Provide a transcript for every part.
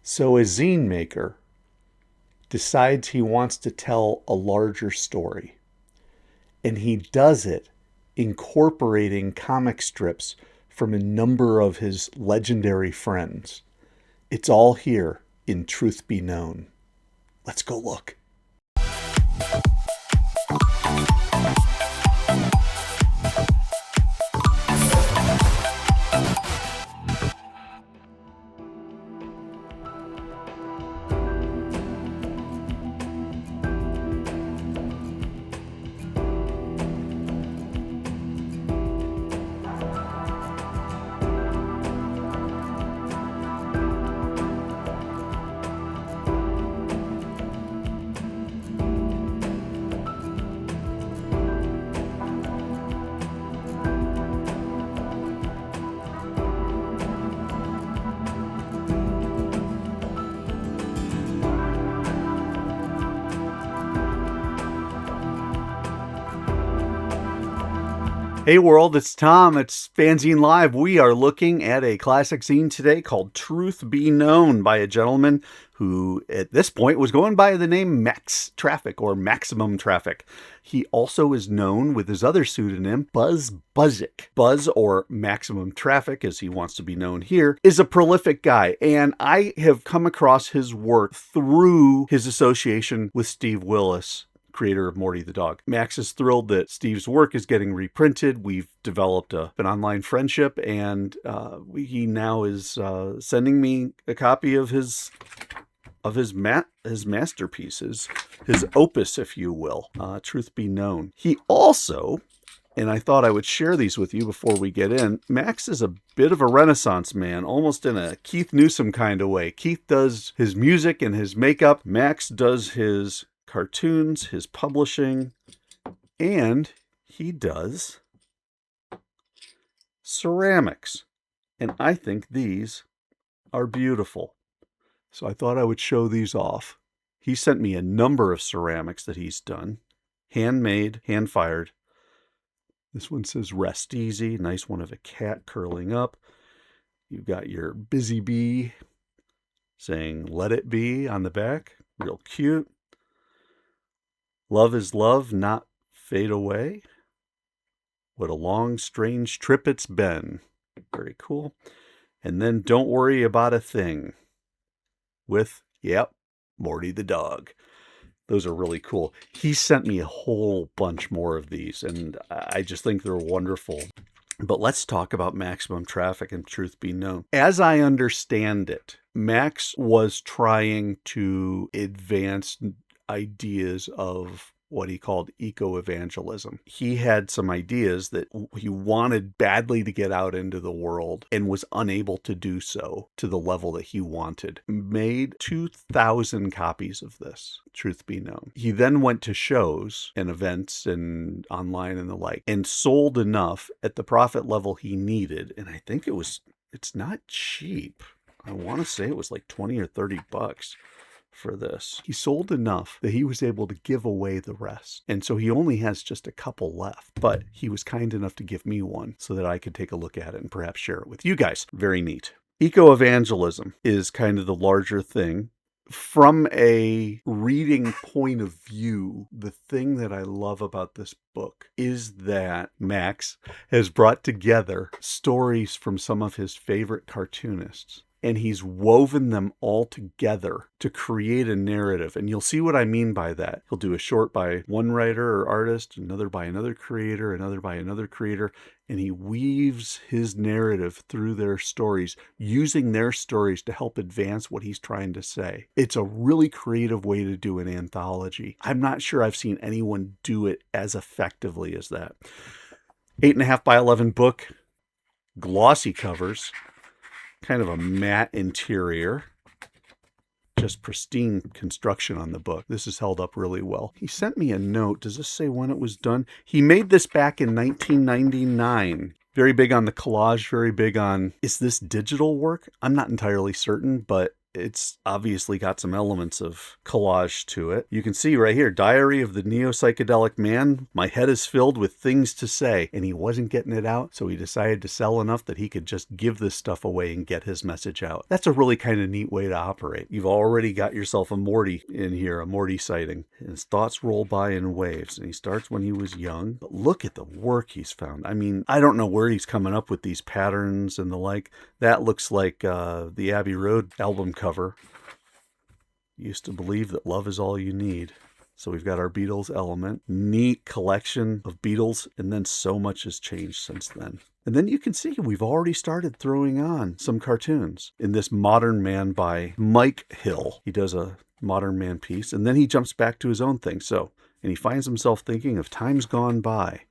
So a zine maker decides he wants to tell a larger story, and he does it incorporating comic strips from a number of his legendary friends. It's all here in Truth Be Known. Let's go look. Hey world, it's Tom. It's FANzine Live. We are looking at a classic zine today called Truth Be Known by a gentleman who at this point was going by the name Max Traffic or Maximum Traffic. He also is known with his other pseudonym, Buzz Buzzik. Buzz, or Maximum Traffic as he wants to be known here, is a prolific guy, and I have come across his work through his association with Steve Willis, creator of Morty the Dog. Max is thrilled that Steve's work is getting reprinted. We've developed an online friendship, and he now is sending me a copy of his masterpieces, his opus, if you will, Truth Be Known. He also, and I thought I would share these with you before we get in, Max is a bit of a Renaissance man, almost in a Keith Newsom kind of way. Keith does his music and his makeup. Max does his cartoons, his publishing, and he does ceramics. And I think these are beautiful. So I thought I would show these off. He sent me a number of ceramics that he's done, handmade, hand-fired. This one says rest easy, nice one of a cat curling up. You've got your busy bee saying let it be on the back, real cute. Love is love, not fade away. What a long, strange trip it's been. Very cool. And then don't worry about a thing with, Morty the Dog. Those are really cool. He sent me a whole bunch more of these, and I just think they're wonderful. But let's talk about Maximum Traffic and Truth Be Known. As I understand it, Max was trying to advance ideas of what he called eco-evangelism. He had some ideas that he wanted badly to get out into the world and was unable to do so to the level that he wanted. Made 2,000 copies of this, Truth Be Known. He then went to shows and events and online and the like, and sold enough at the profit level he needed. And I think it's not cheap. I want to say it was like 20 or 30 bucks. For this. He sold enough that he was able to give away the rest. And so he only has just a couple left, but he was kind enough to give me one so that I could take a look at it and perhaps share it with you guys. Very neat. Eco-evangelism is kind of the larger thing. From a reading point of view, the thing that I love about this book is that Max has brought together stories from some of his favorite cartoonists, and he's woven them all together to create a narrative. And you'll see what I mean by that. He'll do a short by one writer or artist, another by another creator, another by another creator, and he weaves his narrative through their stories, using their stories to help advance what he's trying to say. It's a really creative way to do an anthology. I'm not sure I've seen anyone do it as effectively as that. 8.5 by 11 book, glossy covers, kind of a matte interior, just pristine construction on the book. This is held up really well. He sent me a note. Does this say when it was done? He made this back in 1999. Very big on the collage, very big on, is this digital work? I'm not entirely certain, but it's obviously got some elements of collage to it. You can see right here, Diary of the Neo-Psychedelic Man. My head is filled with things to say. And he wasn't getting it out, so he decided to sell enough that he could just give this stuff away and get his message out. That's a really kind of neat way to operate. You've already got yourself a Morty in here, a Morty sighting. His thoughts roll by in waves, and he starts when he was young. But look at the work he's found. I mean, I don't know where he's coming up with these patterns and the like. That looks like the Abbey Road album cover. Used to believe that love is all you need. So we've got our Beatles element. Neat collection of Beatles, and then so much has changed since then. And then you can see we've already started throwing on some cartoons in this Modern Man by Mike Hill. He does a Modern Man piece, and then he jumps back to his own thing. And he finds himself thinking of times gone by.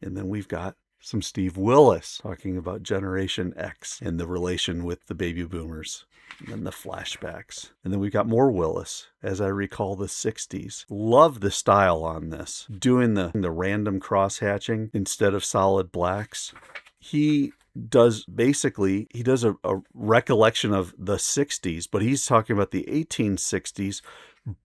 And then we've got some Steve Willis talking about Generation X and the relation with the baby boomers. And then the flashbacks. And then we've got more Willis, as I recall the 60s. Love the style on this. Doing the random cross-hatching instead of solid blacks. He does a recollection of the 60s, but he's talking about the 1860s,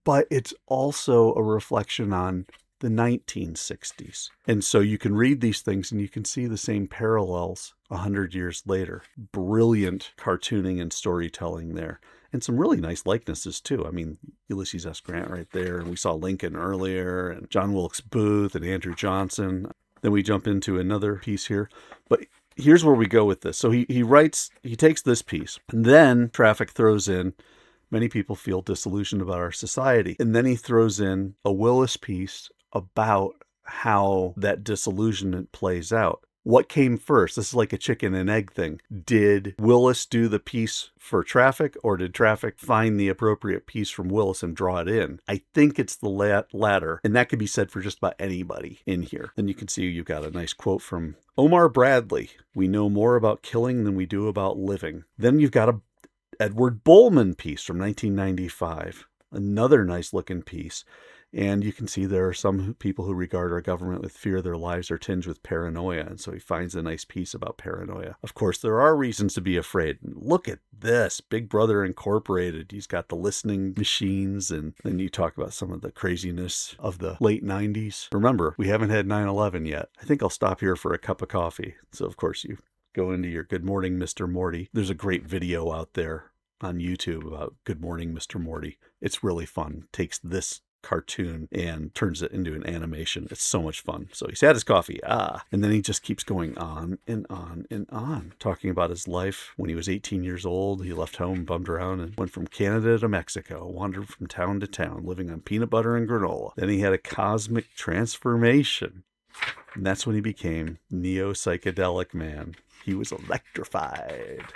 but it's also a reflection on the 1960s. And so you can read these things and you can see the same parallels 100 years later. Brilliant cartooning and storytelling there. And some really nice likenesses too. I mean, Ulysses S. Grant right there, and we saw Lincoln earlier, and John Wilkes Booth and Andrew Johnson. Then we jump into another piece here. But here's where we go with this. So he takes this piece, and then Traffic throws in, many people feel disillusioned about our society. And then he throws in a Willis piece about how that disillusionment plays out. What came first? This is like a chicken and egg thing. Did Willis do the piece for Traffic, or did Traffic find the appropriate piece from Willis and draw it in? I think it's the latter, and that could be said for just about anybody in here. And you can see you've got a nice quote from Omar Bradley. We know more about killing than we do about living. Then you've got a Edward Bullman piece from 1995. Another nice looking piece. And you can see there are some people who regard our government with fear. Their lives are tinged with paranoia. And so he finds a nice piece about paranoia. Of course, there are reasons to be afraid. Look at this. Big Brother Incorporated. He's got the listening machines. And then you talk about some of the craziness of the late 90s. Remember, we haven't had 9/11 yet. I think I'll stop here for a cup of coffee. So, of course, you go into your Good Morning, Mr. Morty. There's a great video out there on YouTube about Good Morning, Mr. Morty. It's really fun. Takes this cartoon and turns it into an animation. It's so much fun. So he's had his coffee. And then he just keeps going on and on and on, talking about his life. When he was 18 years old, he left home, bummed around, and went from Canada to Mexico, wandered from town to town, living on peanut butter and granola. Then he had a cosmic transformation. And that's when he became Neo-Psychedelic Man. He was electrified,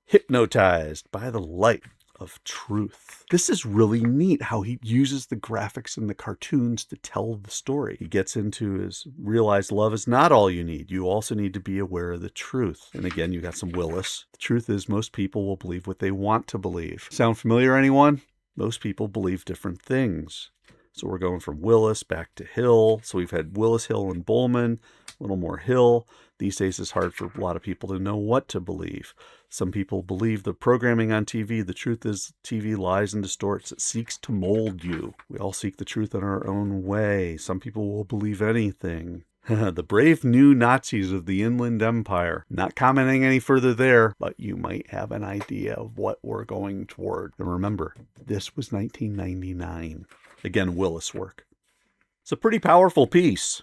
hypnotized by the light of truth. This is really neat how he uses the graphics and the cartoons to tell the story. He gets into his realize love is not all you need. You also need to be aware of the truth. And again, you got some Willis. The truth is most people will believe what they want to believe. Sound familiar, anyone? Most people believe different things. So we're going from Willis back to Hill. So we've had Willis, Hill, and Bullman, a little more Hill. These days it's hard for a lot of people to know what to believe. Some people believe the programming on TV. The truth is TV lies and distorts. It seeks to mold you. We all seek the truth in our own way. Some people will believe anything. The brave new Nazis of the Inland Empire. Not commenting any further there, but you might have an idea of what we're going toward. And remember, this was 1999. Again, Willis work. It's a pretty powerful piece.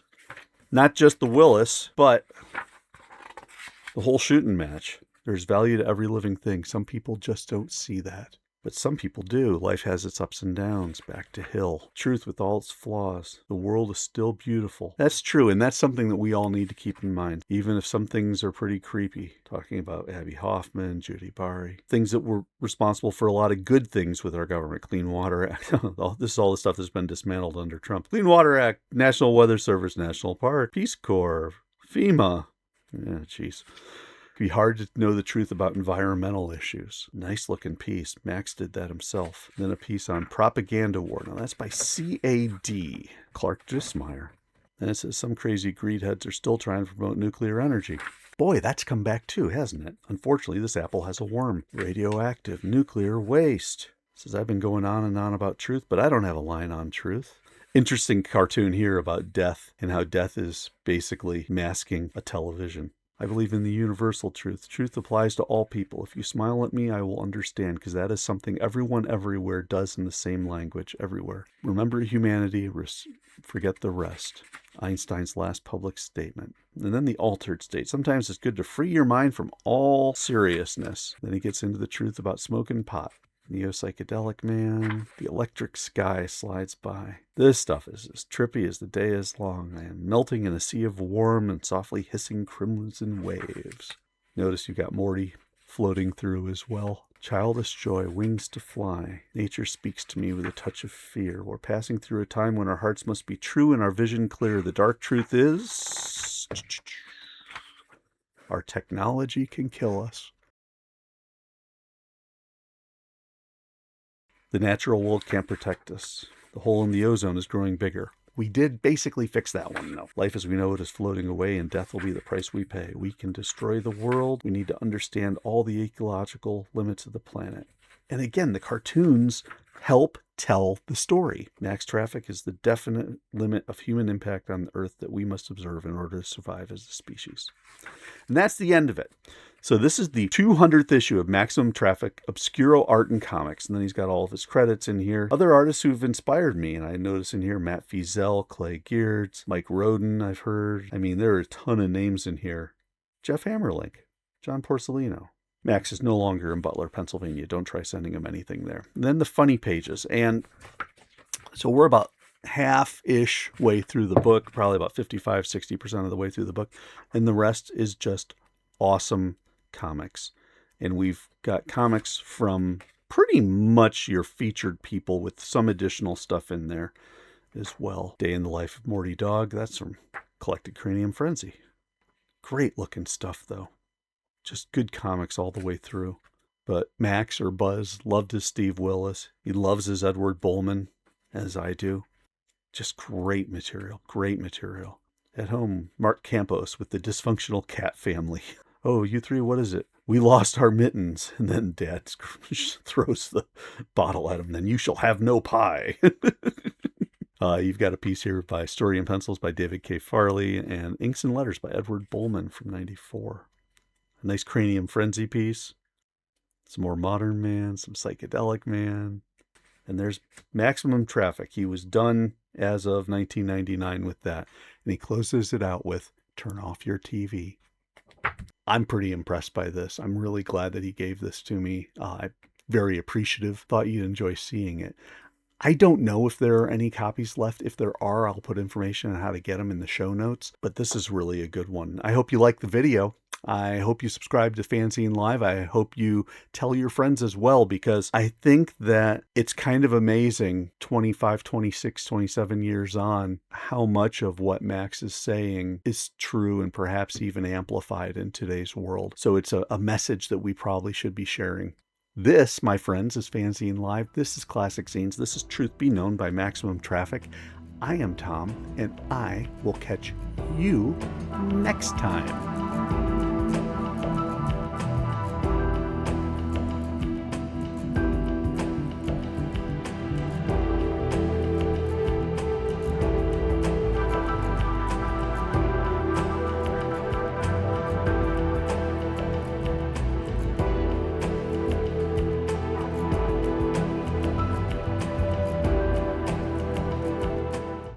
Not just the Willis, but the whole shooting match. There's value to every living thing. Some people just don't see that. But some people do. Life has its ups and downs. Back to Hill. Truth with all its flaws. The world is still beautiful. That's true, and that's something that we all need to keep in mind. Even if some things are pretty creepy. Talking about Abby Hoffman, Judy Bari. Things that were responsible for a lot of good things with our government. Clean Water Act. This is all the stuff that's been dismantled under Trump. Clean Water Act. National Weather Service. National Park. Peace Corps. FEMA. Yeah, jeez. Be hard to know the truth about environmental issues. Nice looking piece. Max did that himself. Then a piece on propaganda war. Now that's by C.A.D. Clark Dismeyer. And it says some crazy greed heads are still trying to promote nuclear energy. Boy, that's come back too, hasn't it? Unfortunately, this apple has a worm. Radioactive nuclear waste. It says I've been going on and on about truth, but I don't have a line on truth. Interesting cartoon here about death and how death is basically masking a television. I believe in the universal truth. Truth applies to all people. If you smile at me, I will understand, because that is something everyone everywhere does in the same language everywhere. Remember humanity, forget the rest. Einstein's last public statement. And then the altered state. Sometimes it's good to free your mind from all seriousness. Then he gets into the truth about smoking pot. Neo-psychedelic man. The electric sky slides by. This stuff is as trippy as the day is long, man. Melting in a sea of warm and softly hissing crimson waves. Notice you got Morty floating through as well. Childish joy, wings to fly. Nature speaks to me with a touch of fear. We're passing through a time when our hearts must be true and our vision clear. The dark truth is... our technology can kill us. The natural world can't protect us. The hole in the ozone is growing bigger. We did basically fix that one, though. Life as we know it is floating away, and death will be the price we pay. We can destroy the world. We need to understand all the ecological limits of the planet. And again, the cartoons help tell the story. Max traffic is the definite limit of human impact on the Earth that we must observe in order to survive as a species. And that's the end of it. So this is the 200th issue of Maximum Traffic, Obscuro Art and Comics. And then he's got all of his credits in here. Other artists who've inspired me. And I notice in here Matt Feazell, Clay Geertz, Mike Roden, I've heard. I mean, there are a ton of names in here. Jeff Hammerlink, John Porcellino. Max is no longer in Butler, Pennsylvania. Don't try sending him anything there. And then the funny pages. And so we're about half-ish way through the book, probably about 55-60% of the way through the book. And the rest is just awesome comics. And we've got comics from pretty much your featured people with some additional stuff in there as well. Day in the Life of Morty Dog. That's from Collected Cranium Frenzy. Great looking stuff, though. Just good comics all the way through. But Max, or Buzz, loved his Steve Willis. He loves his Edward Bullman, as I do. Just great material. Great material. At home, Mark Campos with the Dysfunctional Cat Family. Oh, you three, what is it? We lost our mittens. And then Dad throws the bottle at him. Then you shall have no pie. You've got a piece here by Story and Pencils by David K. Farley and Inks and Letters by Edward Bullman from '94. A nice Cranium Frenzy piece. Some more Modern Man, some Psychedelic Man. And there's Maximum Traffic. He was done as of 1999 with that. And he closes it out with, turn off your TV. I'm pretty impressed by this. I'm really glad that he gave this to me. I'm very appreciative. Thought you'd enjoy seeing it. I don't know if there are any copies left. If there are, I'll put information on how to get them in the show notes. But this is really a good one. I hope you like the video. I hope you subscribe to FANzine Live. I hope you tell your friends as well, because I think that it's kind of amazing 25, 26, 27 years on how much of what Max is saying is true and perhaps even amplified in today's world. So it's a message that we probably should be sharing. This, my friends, is FANzine Live. This is Classic Zines. This is Truth Be Known by Maximum Traffic. I am Tom, and I will catch you next time.